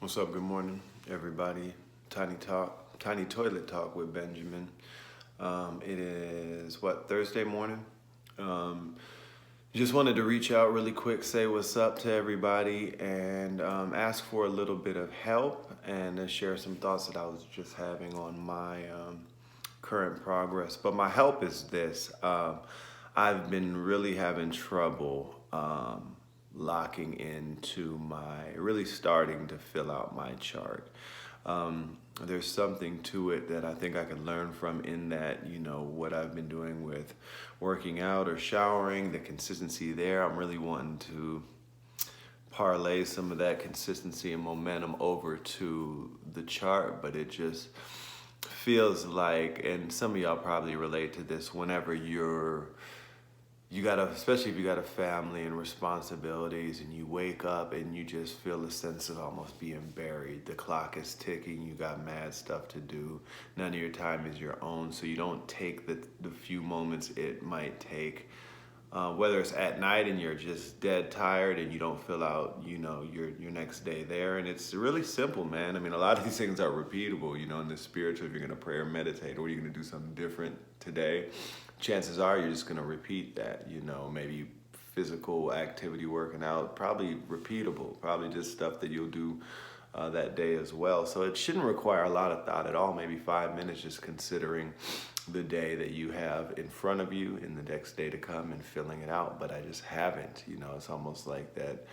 What's up? Good morning, everybody. Tiny Toilet Talk with Benjamin. It is Thursday morning. Um, just wanted to reach out really quick, say what's up to everybody, and ask for a little bit of help and share some thoughts that I was just having on my current progress. But my help is this: I've been really having trouble. Locking into really starting to fill out my chart. There's something to it that I think I can learn from in that, what I've been doing with working out or showering, the consistency there. I'm really wanting to parlay some of that consistency and momentum over to the chart, but it just feels like, and some of y'all probably relate to this, whenever you gotta, especially if you got a family and responsibilities and you wake up and you just feel a sense of almost being buried. The clock is ticking, you got mad stuff to do. None of your time is your own, so you don't take the few moments it might take. Whether it's at night and you're just dead tired and you don't fill out, your next day there. And it's really simple, man. I mean, a lot of these things are repeatable, in the spiritual. If you're gonna pray or meditate, or you're gonna do something different today, chances are you're just gonna repeat that, maybe physical activity, working out, probably repeatable, probably just stuff that you'll do that day as well. So it shouldn't require a lot of thought at all, maybe 5 minutes just considering the day that you have in front of you in the next day to come and filling it out. But I just haven't, it's almost like that,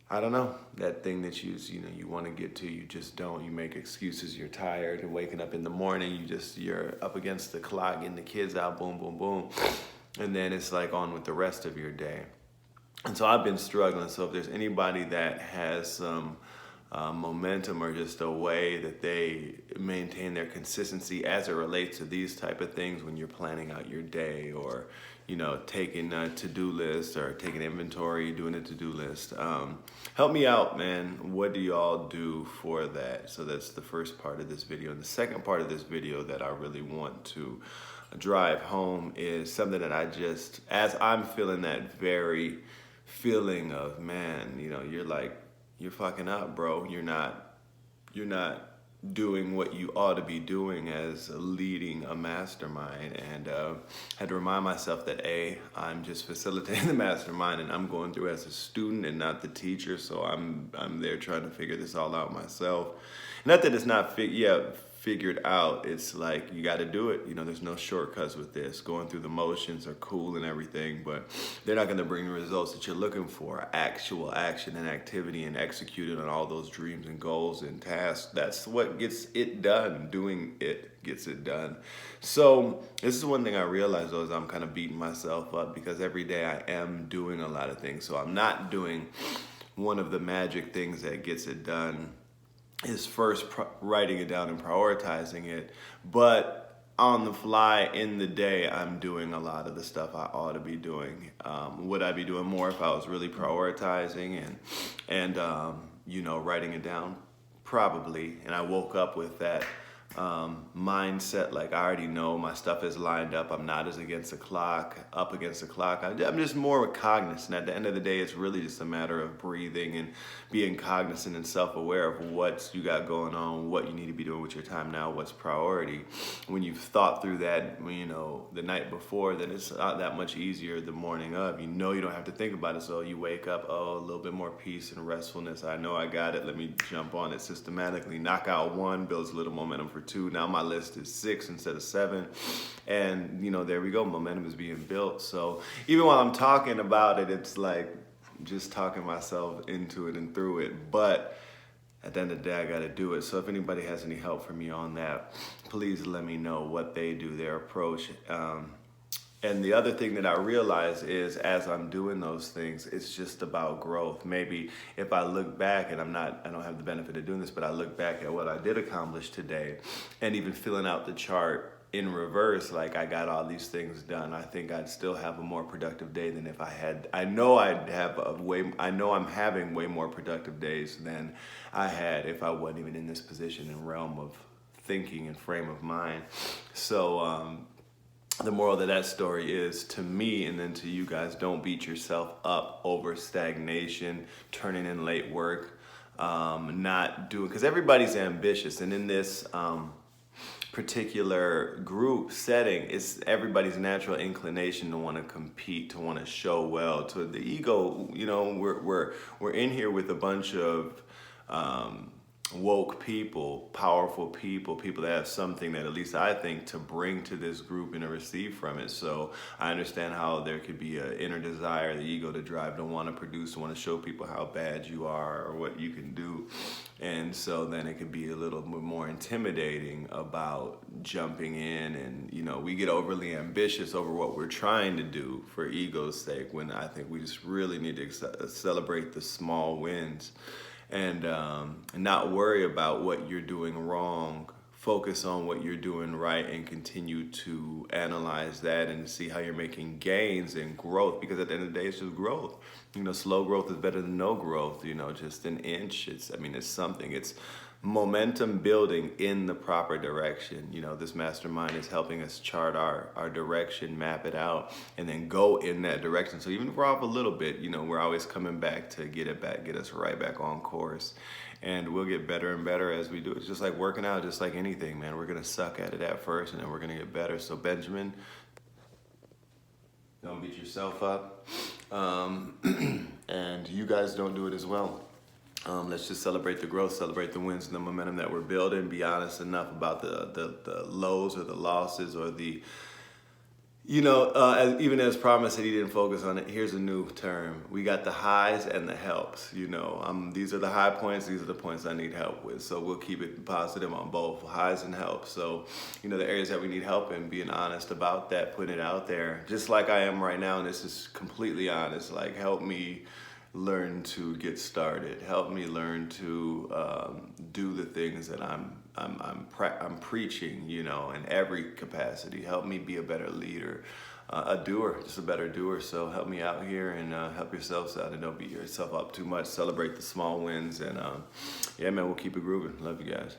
I don't know, that thing that you want to get to, you just don't. You make excuses, you're tired, and waking up in the morning, you're up against the clock, getting the kids out, boom, boom, boom. And then it's like on with the rest of your day. And so I've been struggling. So if there's anybody that has some momentum or just a way that they maintain their consistency as it relates to these type of things when you're planning out your day, or taking a to-do list or taking inventory, doing a to-do list, help me out, man. What do y'all do for that? So that's the first part of this video. And the second part of this video that I really want to drive home is something that as I'm feeling that very feeling of, man, you're fucking up, bro. You're not doing what you ought to be doing as leading a mastermind. And had to remind myself that I'm just facilitating the mastermind, and I'm going through as a student and not the teacher. So I'm there trying to figure this all out myself. Not that it's not figured out. It's like you got to do it. There's no shortcuts with this. Going through the motions are cool and everything, but they're not going to bring the results that you're looking for. Actual action and activity and executing on all those dreams and goals and tasks. That's what gets it done. Doing it gets it done. So this is one thing I realized, though, is I'm kind of beating myself up because every day I am doing a lot of things. So I'm not doing one of the magic things that gets it done is first writing it down and prioritizing it. But on the fly in the day, I'm doing a lot of the stuff I ought to be doing. Would I be doing more if I was really prioritizing and writing it down? Probably. And I woke up with that mindset, like I already know my stuff is lined up. I'm not up against the clock. I'm just more cognizant. At the end of the day, it's really just a matter of breathing and being cognizant and self-aware of what you got going on, what you need to be doing with your time now, what's priority. When you've thought through that, the night before, then it's not that much easier the morning of. You don't have to think about it. So you wake up, a little bit more peace and restfulness. I know I got it. Let me jump on it systematically. Knock out one, builds a little momentum for two. Now my list is 6 instead of 7. And, there we go. Momentum is being built. So even while I'm talking about it, it's like just talking myself into it and through it. But at the end of the day, I got to do it. So if anybody has any help for me on that, please let me know what they do, their approach. And the other thing that I realize is as I'm doing those things, it's just about growth. Maybe if I look back, and I don't have the benefit of doing this, but I look back at what I did accomplish today and even filling out the chart in reverse, like I got all these things done, I think I'd still have a more productive day than if I had. I know I'm having way more productive days than I had if I wasn't even in this position and realm of thinking and frame of mind. So, the moral of that story is, to me and then to you guys, don't beat yourself up over stagnation, turning in late work, not doing, because everybody's ambitious, and in this particular group setting, it's everybody's natural inclination to want to compete, to want to show well. To the ego, you know, we're in here with a bunch of woke people, powerful people, people that have something that at least I think to bring to this group and to receive from it. So I understand how there could be an inner desire, the ego to drive, to want to produce, to want to show people how bad you are or what you can do. And so then it could be a little bit more intimidating about jumping in, and you know, we get overly ambitious over what we're trying to do for ego's sake, when I think we just really need to celebrate the small wins. And not worry about what you're doing wrong. Focus on what you're doing right and continue to analyze that and see how you're making gains and growth, because at the end of the day, it's just growth. You know, slow growth is better than no growth, you know, just an inch. It's something. It's momentum building in the proper direction. You know, this mastermind is helping us chart our direction, map it out, and then go in that direction. So even if we're off a little bit, you know, we're always coming back to get us right back on course. And we'll get better and better as we do it. It's just like working out, just like anything, man. We're gonna suck at it at first, and then we're gonna get better. So Benjamin, don't beat yourself up. And you guys don't do it as well. Let's just celebrate the growth, celebrate the wins and the momentum that we're building. Be honest enough about the lows or the losses or the, you know, even as promised that he didn't focus on it. Here's a new term. We got the highs and the helps. You know, these are the high points. These are the points I need help with. So we'll keep it positive on both highs and helps. So, you know, the areas that we need help in, being honest about that, putting it out there, just like I am right now. And this is completely honest. Like, help me learn to get started. Help me learn to do the things that I'm preaching, you know, in every capacity. Help me be a better leader, a doer, just a better doer. So help me out here, and help yourselves out, and don't beat yourself up too much. Celebrate the small wins, and yeah, man, we'll keep it grooving. Love you guys.